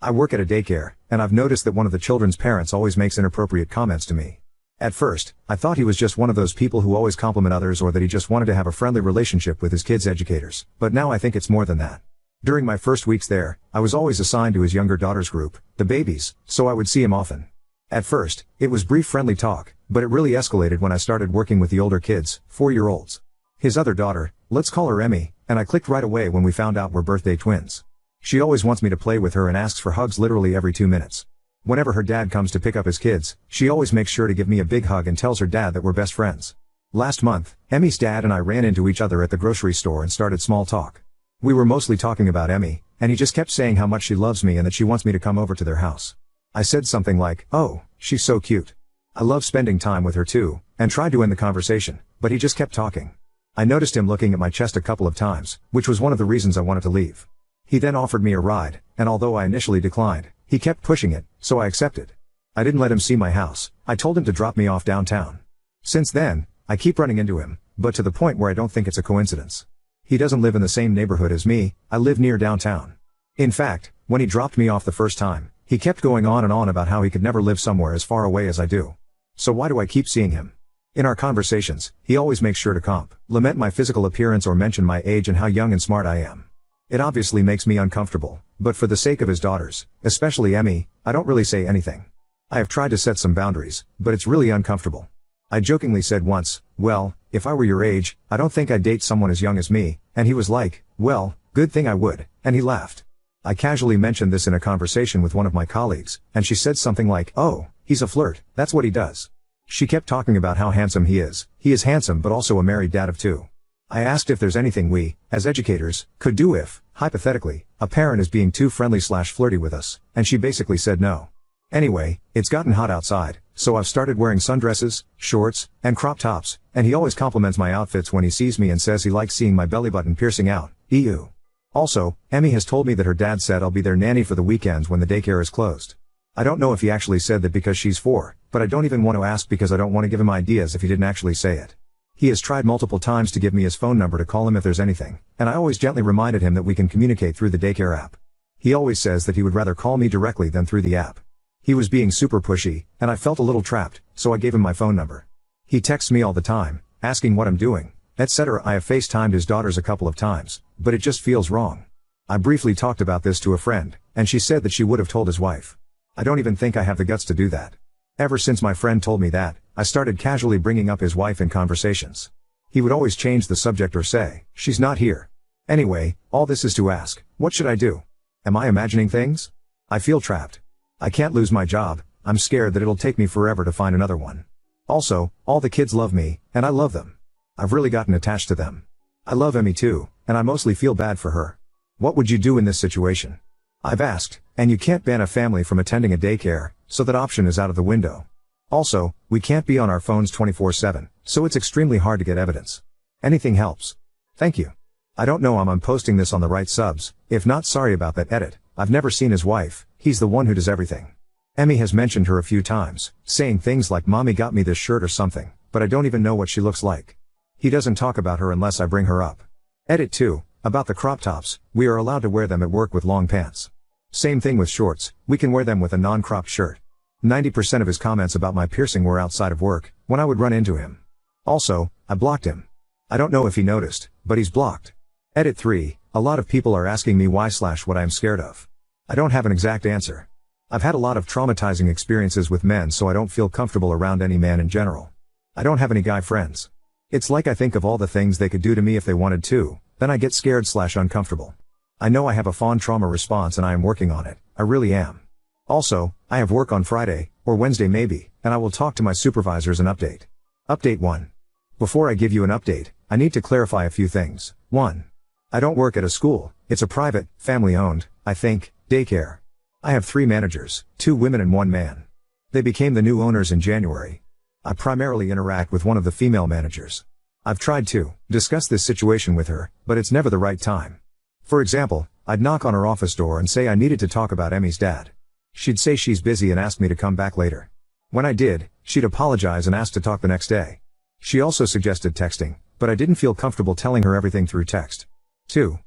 I work at a daycare, and I've noticed that one of the children's parents always makes inappropriate comments to me. At first, I thought he was just one of those people who always compliment others or that he just wanted to have a friendly relationship with his kids' educators, but now I think it's more than that. During my first weeks there, I was always assigned to his younger daughter's group, the babies, so I would see him often. At first, it was brief friendly talk, but it really escalated when I started working with the older kids, 4-year-olds. His other daughter, let's call her Emmy, and I clicked right away when we found out we're birthday twins. She always wants me to play with her and asks for hugs literally every 2 minutes. Whenever her dad comes to pick up his kids, she always makes sure to give me a big hug and tells her dad that we're best friends. Last month, Emmy's dad and I ran into each other at the grocery store and started small talk. We were mostly talking about Emmy, and he just kept saying how much she loves me and that she wants me to come over to their house. I said something like, "Oh, she's so cute. I love spending time with her too," and tried to end the conversation, but he just kept talking. I noticed him looking at my chest a couple of times, which was one of the reasons I wanted to leave. He then offered me a ride, and although I initially declined, he kept pushing it, so I accepted. I didn't let him see my house. I told him to drop me off downtown. Since then, I keep running into him, but to the point where I don't think it's a coincidence. He doesn't live in the same neighborhood as me. I live near downtown. In fact, when he dropped me off the first time, he kept going on and on about how he could never live somewhere as far away as I do. So why do I keep seeing him? In our conversations, he always makes sure to lament my physical appearance or mention my age and how young and smart I am. It obviously makes me uncomfortable, but for the sake of his daughters, especially Emmy, I don't really say anything. I have tried to set some boundaries, but it's really uncomfortable. I jokingly said once, "Well, if I were your age, I don't think I'd date someone as young as me," and he was like, "Well, good thing I would," and he laughed. I casually mentioned this in a conversation with one of my colleagues, and she said something like, "Oh, he's a flirt, that's what he does." She kept talking about how handsome he is. He is handsome but also a married dad of 2. I asked if there's anything we, as educators, could do if, hypothetically, a parent is being too friendly/flirty with us, and she basically said no. Anyway, it's gotten hot outside, so I've started wearing sundresses, shorts, and crop tops, and he always compliments my outfits when he sees me and says he likes seeing my belly button piercing out. Ew. Also, Emmy has told me that her dad said I'll be their nanny for the weekends when the daycare is closed. I don't know if he actually said that because she's 4, but I don't even want to ask because I don't want to give him ideas if he didn't actually say it. He has tried multiple times to give me his phone number to call him if there's anything, and I always gently reminded him that we can communicate through the daycare app. He always says that he would rather call me directly than through the app. He was being super pushy, and I felt a little trapped, so I gave him my phone number. He texts me all the time, asking what I'm doing, etc. I have FaceTimed his daughters a couple of times, but it just feels wrong. I briefly talked about this to a friend, and she said that she would have told his wife. I don't even think I have the guts to do that. Ever since my friend told me that, I started casually bringing up his wife in conversations. He would always change the subject or say, "She's not here." Anyway, all this is to ask, what should I do? Am I imagining things? I feel trapped. I can't lose my job. I'm scared that it'll take me forever to find another one. Also, all the kids love me, and I love them. I've really gotten attached to them. I love Emmy too, and I mostly feel bad for her. What would you do in this situation? I've asked, and you can't ban a family from attending a daycare, so that option is out of the window. Also, we can't be on our phones 24/7, so it's extremely hard to get evidence. Anything helps. Thank you. I don't know I'm posting this on the right subs. If not, sorry about that. Edit. I've never seen his wife. He's the one who does everything. Emmy has mentioned her a few times, saying things like "Mommy got me this shirt" or something, but I don't even know what she looks like. He doesn't talk about her unless I bring her up. Edit 2. About the crop tops, we are allowed to wear them at work with long pants. Same thing with shorts, we can wear them with a non-cropped shirt. 90% of his comments about my piercing were outside of work, when I would run into him. Also, I blocked him. I don't know if he noticed, but he's blocked. Edit 3. A lot of people are asking me why/what I am scared of. I don't have an exact answer. I've had a lot of traumatizing experiences with men, so I don't feel comfortable around any man in general. I don't have any guy friends. It's like I think of all the things they could do to me if they wanted to, then I get scared/uncomfortable. I know I have a fawn trauma response and I am working on it, I really am. Also, I have work on Friday, or Wednesday maybe, and I will talk to my supervisors and update. Update 1. Before I give you an update, I need to clarify a few things. 1. I don't work at a school, it's a private, family-owned, I think, daycare. I have 3 managers, 2 women and 1 man. They became the new owners in January. I primarily interact with one of the female managers. I've tried to discuss this situation with her, but it's never the right time. For example, I'd knock on her office door and say I needed to talk about Emmy's dad. She'd say she's busy and ask me to come back later. When I did, she'd apologize and ask to talk the next day. She also suggested texting, but I didn't feel comfortable telling her everything through text. 2.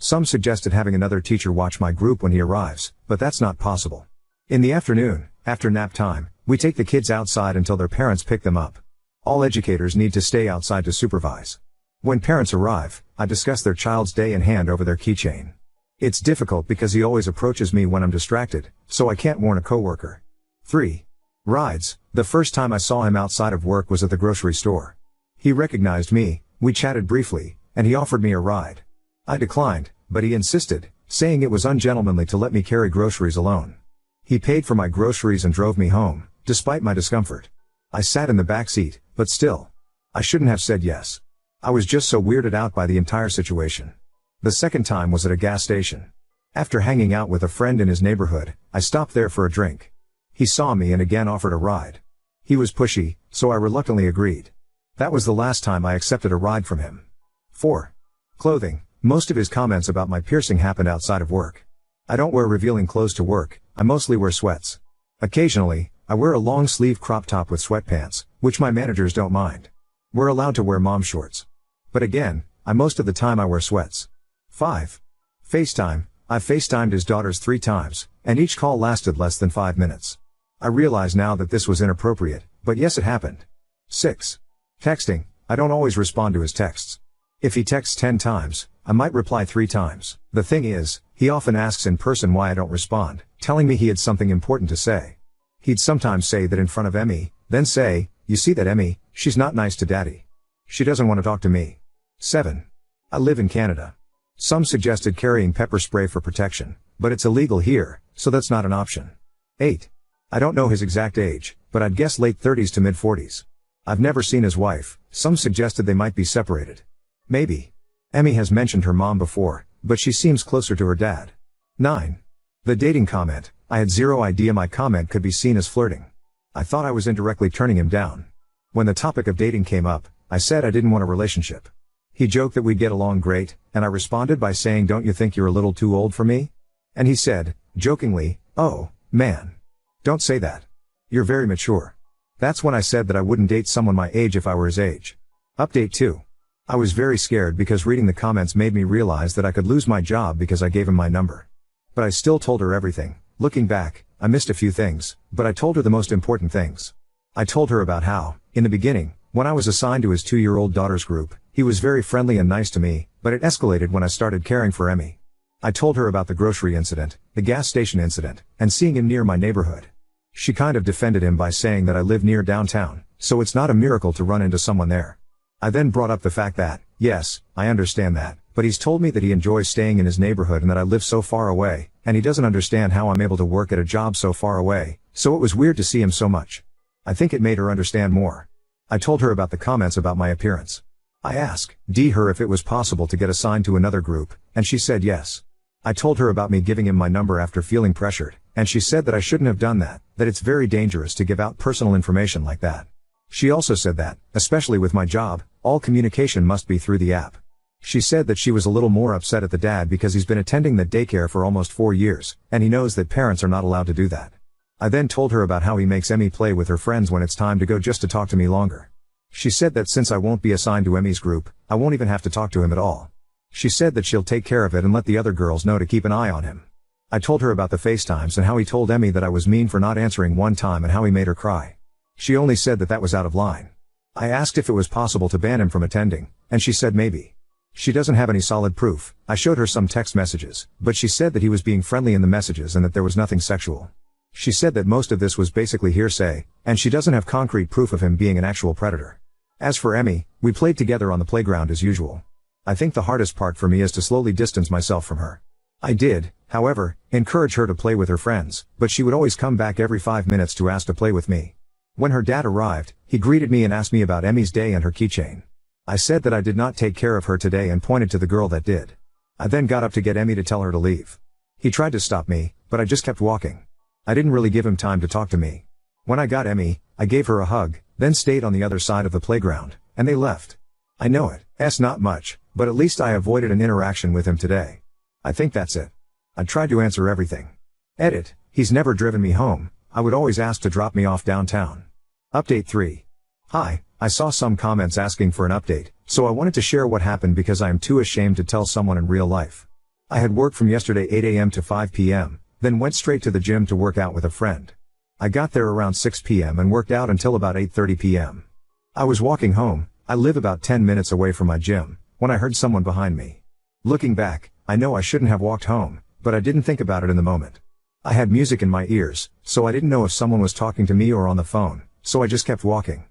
Some suggested having another teacher watch my group when he arrives, but that's not possible. In the afternoon, after nap time, we take the kids outside until their parents pick them up. All educators need to stay outside to supervise. When parents arrive, I discuss their child's day and hand over their keychain. It's difficult because he always approaches me when I'm distracted, so I can't warn a coworker. 3. Rides. The first time I saw him outside of work was at the grocery store. He recognized me, we chatted briefly, and he offered me a ride. I declined, but he insisted, saying it was ungentlemanly to let me carry groceries alone. He paid for my groceries and drove me home, despite my discomfort. I sat in the back seat, but still. I shouldn't have said yes. I was just so weirded out by the entire situation. The second time was at a gas station. After hanging out with a friend in his neighborhood, I stopped there for a drink. He saw me and again offered a ride. He was pushy, so I reluctantly agreed. That was the last time I accepted a ride from him. 4. Clothing. Most of his comments about my piercing happened outside of work. I don't wear revealing clothes to work, I mostly wear sweats. Occasionally, I wear a long sleeve crop top with sweatpants, which my managers don't mind. We're allowed to wear mom shorts. But again, most of the time I wear sweats. 5. FaceTime. I've FaceTimed his daughters 3 times, and each call lasted less than 5 minutes. I realize now that this was inappropriate, but yes, it happened. 6. Texting. I don't always respond to his texts. If he texts 10 times, I might reply 3 times. The thing is, he often asks in person why I don't respond, telling me he had something important to say. He'd sometimes say that in front of Emmy, then say, "You see that Emmy, she's not nice to daddy. She doesn't want to talk to me." 7. I live in Canada. Some suggested carrying pepper spray for protection, but it's illegal here, so that's not an option. 8. I don't know his exact age, but I'd guess late 30s to mid 40s. I've never seen his wife. Some suggested they might be separated. Maybe. Emmy has mentioned her mom before, but she seems closer to her dad. 9. The dating comment. I had zero idea my comment could be seen as flirting. I thought I was indirectly turning him down. When the topic of dating came up, I said I didn't want a relationship. He joked that we'd get along great, and I responded by saying, "Don't you think you're a little too old for me?" And he said, jokingly, "Oh, man. Don't say that. You're very mature." That's when I said that I wouldn't date someone my age if I were his age. Update 2. I was very scared because reading the comments made me realize that I could lose my job because I gave him my number. But I still told her everything. Looking back, I missed a few things, but I told her the most important things. I told her about how, in the beginning, when I was assigned to his 2-year-old daughter's group, he was very friendly and nice to me, but it escalated when I started caring for Emmy. I told her about the grocery incident, the gas station incident, and seeing him near my neighborhood. She kind of defended him by saying that I live near downtown, so it's not a miracle to run into someone there. I then brought up the fact that, yes, I understand that, but he's told me that he enjoys staying in his neighborhood and that I live so far away, and he doesn't understand how I'm able to work at a job so far away, so it was weird to see him so much. I think it made her understand more. I told her about the comments about my appearance. I asked her if it was possible to get assigned to another group, and she said yes. I told her about me giving him my number after feeling pressured, and she said that I shouldn't have done that it's very dangerous to give out personal information like that. She also said that, especially with my job, all communication must be through the app. She said that she was a little more upset at the dad because he's been attending the daycare for almost 4 years, and he knows that parents are not allowed to do that. I then told her about how he makes Emmy play with her friends when it's time to go just to talk to me longer. She said that since I won't be assigned to Emmy's group, I won't even have to talk to him at all. She said that she'll take care of it and let the other girls know to keep an eye on him. I told her about the FaceTimes and how he told Emmy that I was mean for not answering one time and how he made her cry. She only said that was out of line. I asked if it was possible to ban him from attending, and she said maybe. She doesn't have any solid proof. I showed her some text messages, but she said that he was being friendly in the messages and that there was nothing sexual. She said that most of this was basically hearsay, and she doesn't have concrete proof of him being an actual predator. As for Emmy, we played together on the playground as usual. I think the hardest part for me is to slowly distance myself from her. I did, however, encourage her to play with her friends, but she would always come back every 5 minutes to ask to play with me. When her dad arrived, he greeted me and asked me about Emmy's day and her keychain. I said that I did not take care of her today and pointed to the girl that did. I then got up to get Emmy to tell her to leave. He tried to stop me, but I just kept walking. I didn't really give him time to talk to me. When I got Emmy, I gave her a hug, then stayed on the other side of the playground, and they left. I know it's not much, but at least I avoided an interaction with him today. I think that's it. I tried to answer everything. Edit, he's never driven me home. I would always ask to drop me off downtown. Update 3. Hi, I saw some comments asking for an update, so I wanted to share what happened because I am too ashamed to tell someone in real life. I had worked from yesterday 8 a.m. to 5 p.m., then went straight to the gym to work out with a friend. I got there around 6 p.m. and worked out until about 8:30 p.m. I was walking home, I live about 10 minutes away from my gym, when I heard someone behind me. Looking back, I know I shouldn't have walked home, but I didn't think about it in the moment. I had music in my ears, so I didn't know if someone was talking to me or on the phone, so I just kept walking.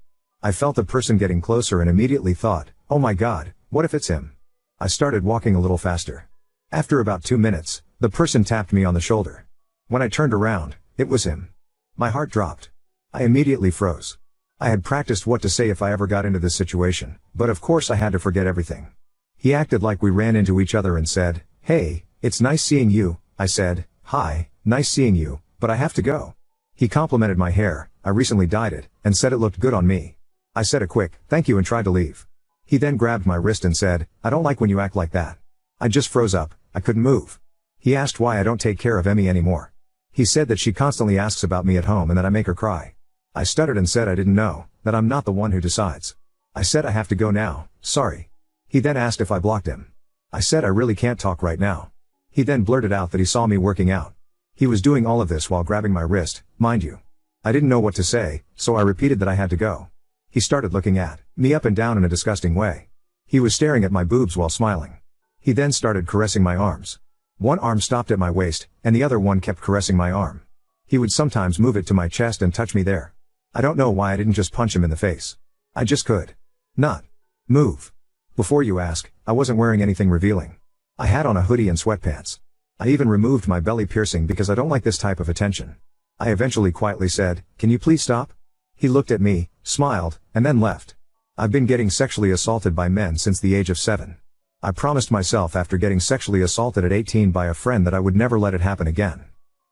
I felt the person getting closer and immediately thought, oh my god, what if it's him? I started walking a little faster. After about 2 minutes, the person tapped me on the shoulder. When I turned around, it was him. My heart dropped. I immediately froze. I had practiced what to say if I ever got into this situation, but of course I had to forget everything. He acted like we ran into each other and said, hey, it's nice seeing you. I said, hi, nice seeing you, but I have to go. He complimented my hair, I recently dyed it, and said it looked good on me. I said a quick, thank you and tried to leave. He then grabbed my wrist and said, I don't like when you act like that. I just froze up, I couldn't move. He asked why I don't take care of Emmy anymore. He said that she constantly asks about me at home and that I make her cry. I stuttered and said I didn't know, that I'm not the one who decides. I said I have to go now, sorry. He then asked if I blocked him. I said I really can't talk right now. He then blurted out that he saw me working out. He was doing all of this while grabbing my wrist, mind you. I didn't know what to say, so I repeated that I had to go. He started looking at me up and down in a disgusting way. He was staring at my boobs while smiling. He then started caressing my arms. One arm stopped at my waist, and the other one kept caressing my arm. He would sometimes move it to my chest and touch me there. I don't know why I didn't just punch him in the face. I just could not move. Before you ask, I wasn't wearing anything revealing. I had on a hoodie and sweatpants. I even removed my belly piercing because I don't like this type of attention. I eventually quietly said, can you please stop? He looked at me, smiled, and then left. I've been getting sexually assaulted by men since the age of 7. I promised myself after getting sexually assaulted at 18 by a friend that I would never let it happen again.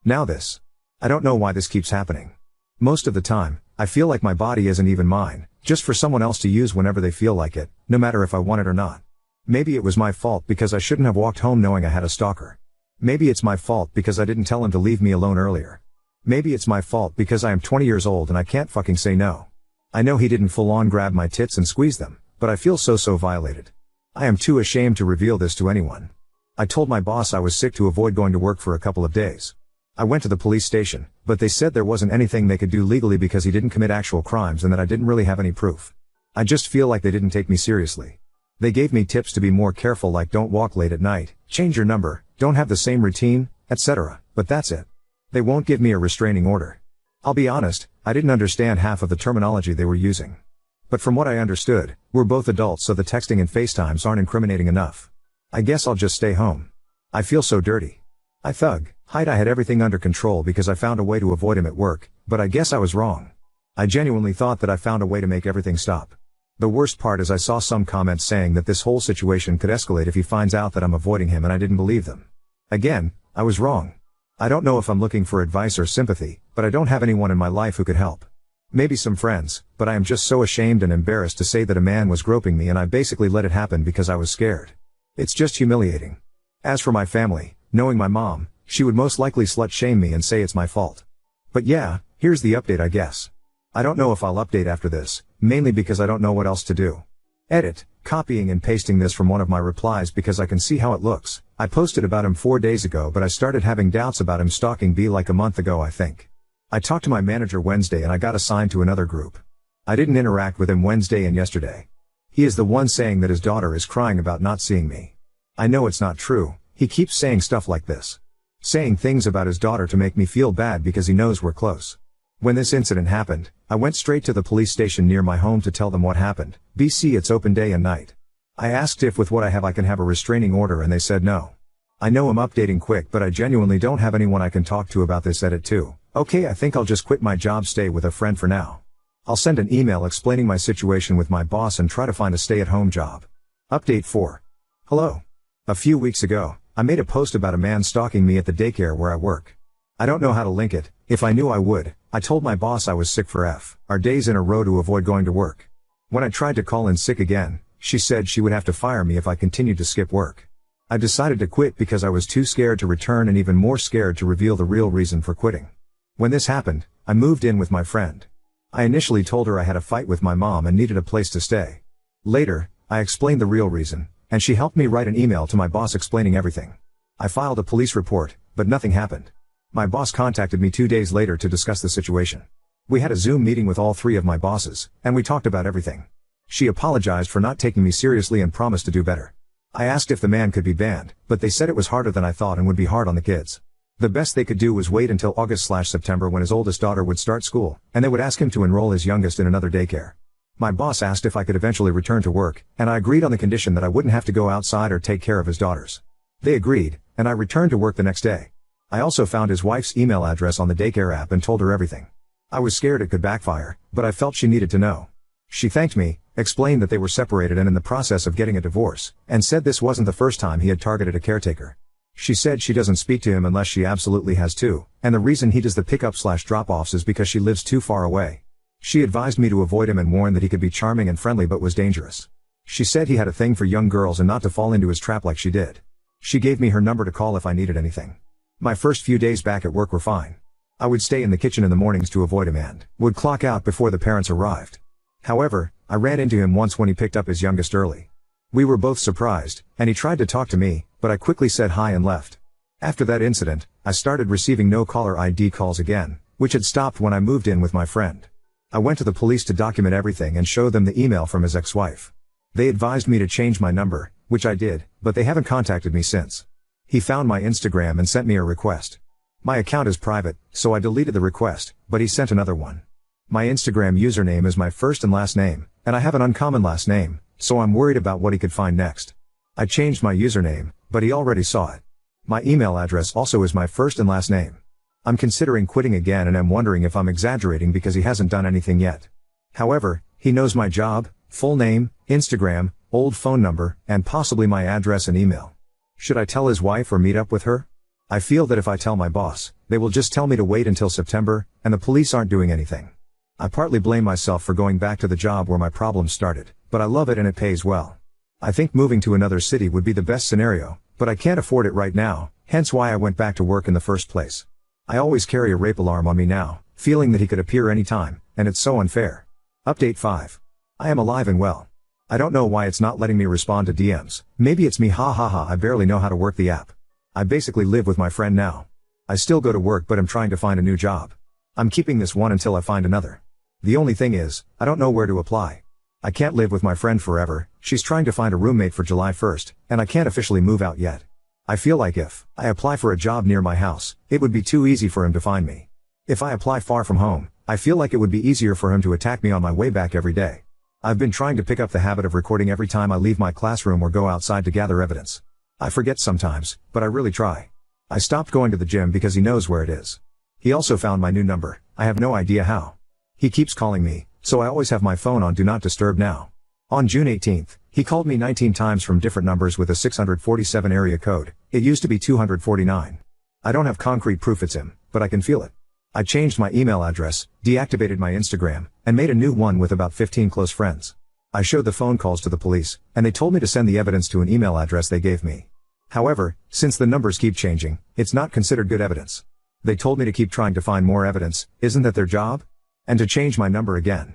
Now this. I don't know why this keeps happening. Most of the time, I feel like my body isn't even mine, just for someone else to use whenever they feel like it, no matter if I want it or not. Maybe it was my fault because I shouldn't have walked home knowing I had a stalker. Maybe it's my fault because I didn't tell him to leave me alone earlier. Maybe it's my fault because I am 20 years old and I can't fucking say no. I know he didn't full on grab my tits and squeeze them, but I feel so violated. I am too ashamed to reveal this to anyone. I told my boss I was sick to avoid going to work for a couple of days. I went to the police station, but they said there wasn't anything they could do legally because he didn't commit actual crimes and that I didn't really have any proof. I just feel like they didn't take me seriously. They gave me tips to be more careful, like don't walk late at night, change your number, don't have the same routine, etc., but that's it. They won't give me a restraining order. I'll be honest, I didn't understand half of the terminology they were using. But from what I understood, we're both adults, so the texting and FaceTimes aren't incriminating enough. I guess I'll just stay home. I feel so dirty. I had everything under control because I found a way to avoid him at work, but I guess I was wrong. I genuinely thought that I found a way to make everything stop. The worst part is I saw some comments saying that this whole situation could escalate if he finds out that I'm avoiding him, and I didn't believe them. Again, I was wrong. I don't know if I'm looking for advice or sympathy, but I don't have anyone in my life who could help. Maybe some friends, but I am just so ashamed and embarrassed to say that a man was groping me and I basically let it happen because I was scared. It's just humiliating. As for my family, knowing my mom, she would most likely slut shame me and say it's my fault. But yeah, here's the update, I guess. I don't know if I'll update after this, mainly because I don't know what else to do. Edit, copying and pasting this from one of my replies because I can see how it looks. I posted about him 4 days ago, but I started having doubts about him stalking me like a month ago, I think. I talked to my manager Wednesday and I got assigned to another group. I didn't interact with him Wednesday and yesterday. He is the one saying that his daughter is crying about not seeing me. I know it's not true, he keeps saying stuff like this. Saying things about his daughter to make me feel bad because he knows we're close. When this incident happened, I went straight to the police station near my home to tell them what happened. BC, it's open day and night. I asked if with what I have I can have a restraining order and they said no. I know I'm updating quick, but I genuinely don't have anyone I can talk to about this. Edit too. Okay, I think I'll just quit my job, stay with a friend for now. I'll send an email explaining my situation with my boss and try to find a stay-at-home job. Update 4. Hello. A few weeks ago, I made a post about a man stalking me at the daycare where I work. I don't know how to link it. If I knew I would. I told my boss I was sick for our days in a row to avoid going to work. When I tried to call in sick again, she said she would have to fire me if I continued to skip work. I decided to quit because I was too scared to return and even more scared to reveal the real reason for quitting. When this happened, I moved in with my friend. I initially told her I had a fight with my mom and needed a place to stay. Later, I explained the real reason, and she helped me write an email to my boss explaining everything. I filed a police report, but nothing happened. My boss contacted me 2 days later to discuss the situation. We had a Zoom meeting with all 3 of my bosses, and we talked about everything. She apologized for not taking me seriously and promised to do better. I asked if the man could be banned, but they said it was harder than I thought and would be hard on the kids. The best they could do was wait until August/September when his oldest daughter would start school, and they would ask him to enroll his youngest in another daycare. My boss asked if I could eventually return to work, and I agreed on the condition that I wouldn't have to go outside or take care of his daughters. They agreed, and I returned to work the next day. I also found his wife's email address on the daycare app and told her everything. I was scared it could backfire, but I felt she needed to know. She thanked me, explained that they were separated and in the process of getting a divorce, and said this wasn't the first time he had targeted a caretaker. She said she doesn't speak to him unless she absolutely has to, and the reason he does the pickup/drop-offs is because she lives too far away. She advised me to avoid him and warned that he could be charming and friendly but was dangerous. She said he had a thing for young girls and not to fall into his trap like she did. She gave me her number to call if I needed anything. My first few days back at work were fine. I would stay in the kitchen in the mornings to avoid him and would clock out before the parents arrived. However, I ran into him once when he picked up his youngest early. We were both surprised, and he tried to talk to me, but I quickly said hi and left. After that incident, I started receiving no caller ID calls again, which had stopped when I moved in with my friend. I went to the police to document everything and show them the email from his ex-wife. They advised me to change my number, which I did, but they haven't contacted me since. He found my Instagram and sent me a request. My account is private, so I deleted the request, but he sent another one. My Instagram username is my first and last name, and I have an uncommon last name, so I'm worried about what he could find next. I changed my username, but he already saw it. My email address also is my first and last name. I'm considering quitting again and am wondering if I'm exaggerating because he hasn't done anything yet. However, he knows my job, full name, Instagram, old phone number, and possibly my address and email. Should I tell his wife or meet up with her? I feel that if I tell my boss, they will just tell me to wait until September, and the police aren't doing anything. I partly blame myself for going back to the job where my problems started, but I love it and it pays well. I think moving to another city would be the best scenario, but I can't afford it right now, hence why I went back to work in the first place. I always carry a rape alarm on me now, feeling that he could appear anytime, and it's so unfair. Update 5. I am alive and well. I don't know why it's not letting me respond to DMs, maybe it's me I barely know how to work the app. I basically live with my friend now. I still go to work but I'm trying to find a new job. I'm keeping this one until I find another. The only thing is, I don't know where to apply. I can't live with my friend forever, she's trying to find a roommate for July 1st, and I can't officially move out yet. I feel like if I apply for a job near my house, it would be too easy for him to find me. If I apply far from home, I feel like it would be easier for him to attack me on my way back every day. I've been trying to pick up the habit of recording every time I leave my classroom or go outside to gather evidence. I forget sometimes, but I really try. I stopped going to the gym because he knows where it is. He also found my new number, I have no idea how. He keeps calling me, so I always have my phone on Do Not Disturb now. On June 18th, he called me 19 times from different numbers with a 647 area code, it used to be 249. I don't have concrete proof it's him, but I can feel it. I changed my email address, deactivated my Instagram, and made a new one with about 15 close friends. I showed the phone calls to the police, and they told me to send the evidence to an email address they gave me. However, since the numbers keep changing, it's not considered good evidence. They told me to keep trying to find more evidence, isn't that their job? And to change my number again.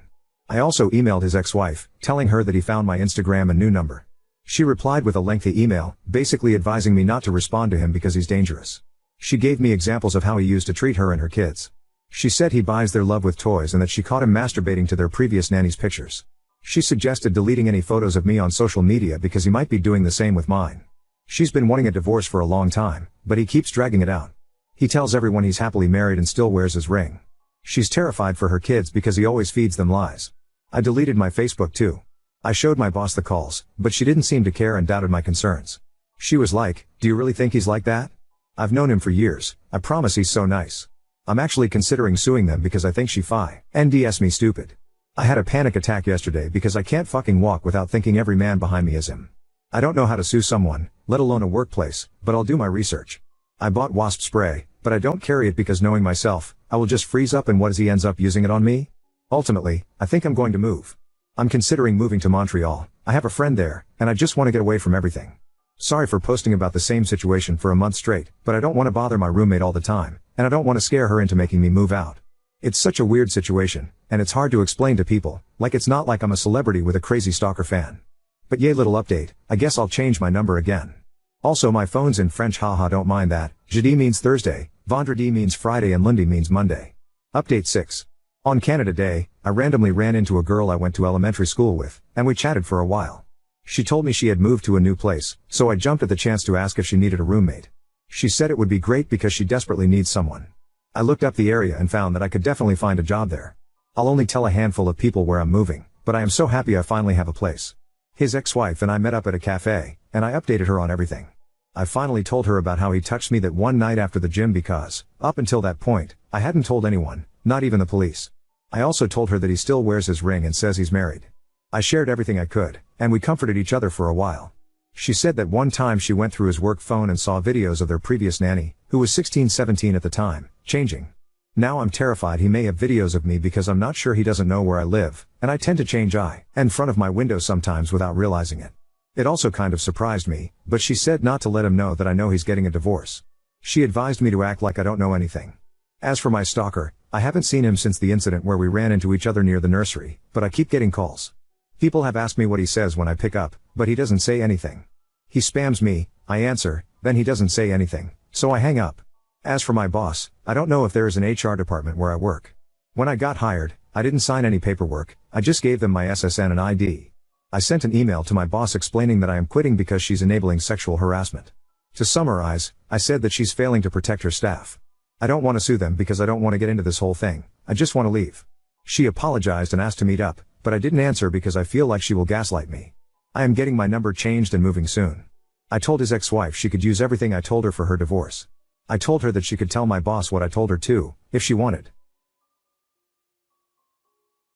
I also emailed his ex-wife, telling her that he found my Instagram and new number. She replied with a lengthy email, basically advising me not to respond to him because he's dangerous. She gave me examples of how he used to treat her and her kids. She said he buys their love with toys and that she caught him masturbating to their previous nanny's pictures. She suggested deleting any photos of me on social media because he might be doing the same with mine. She's been wanting a divorce for a long time, but he keeps dragging it out. He tells everyone he's happily married and still wears his ring. She's terrified for her kids because he always feeds them lies. I deleted my Facebook too. I showed my boss the calls, but she didn't seem to care and doubted my concerns. She was like, "Do you really think he's like that? I've known him for years, I promise he's so nice." I'm actually considering suing them because I think she NDS me stupid. I had a panic attack yesterday because I can't fucking walk without thinking every man behind me is him. I don't know how to sue someone, let alone a workplace, but I'll do my research. I bought wasp spray, but I don't carry it because knowing myself, I will just freeze up and what if he ends up using it on me? Ultimately, I think I'm going to move. I'm considering moving to Montreal, I have a friend there, and I just want to get away from everything. Sorry for posting about the same situation for a month straight, but I don't want to bother my roommate all the time, and I don't want to scare her into making me move out. It's such a weird situation, and it's hard to explain to people, like it's not like I'm a celebrity with a crazy stalker fan. But yay little update, I guess I'll change my number again. Also my phone's in French, haha, don't mind that. Jeudi means Thursday, vendredi means Friday, and lundi means Monday. Update 6. On Canada Day, I randomly ran into a girl I went to elementary school with, and we chatted for a while. She told me she had moved to a new place, so I jumped at the chance to ask if she needed a roommate. She said it would be great because she desperately needs someone. I looked up the area and found that I could definitely find a job there. I'll only tell a handful of people where I'm moving, but I am so happy I finally have a place. His ex-wife and I met up at a cafe, and I updated her on everything. I finally told her about how he touched me that one night after the gym because, up until that point, I hadn't told anyone, not even the police. I also told her that he still wears his ring and says he's married. I shared everything I could, and we comforted each other for a while. She said that one time she went through his work phone and saw videos of their previous nanny, who was 16-17 at the time, changing. Now I'm terrified he may have videos of me because I'm not sure he doesn't know where I live, and I tend to change in front of my window sometimes without realizing it. It also kind of surprised me, but she said not to let him know that I know he's getting a divorce. She advised me to act like I don't know anything. As for my stalker, I haven't seen him since the incident where we ran into each other near the nursery, but I keep getting calls. People have asked me what he says when I pick up, but he doesn't say anything. He spams me, I answer, then he doesn't say anything, so I hang up. As for my boss, I don't know if there is an HR department where I work. When I got hired, I didn't sign any paperwork, I just gave them my SSN and ID. I sent an email to my boss explaining that I am quitting because she's enabling sexual harassment. To summarize, I said that she's failing to protect her staff. I don't want to sue them because I don't want to get into this whole thing, I just want to leave. She apologized and asked to meet up, but I didn't answer because I feel like she will gaslight me. I am getting my number changed and moving soon. I told his ex-wife she could use everything I told her for her divorce. I told her that she could tell my boss what I told her too, if she wanted.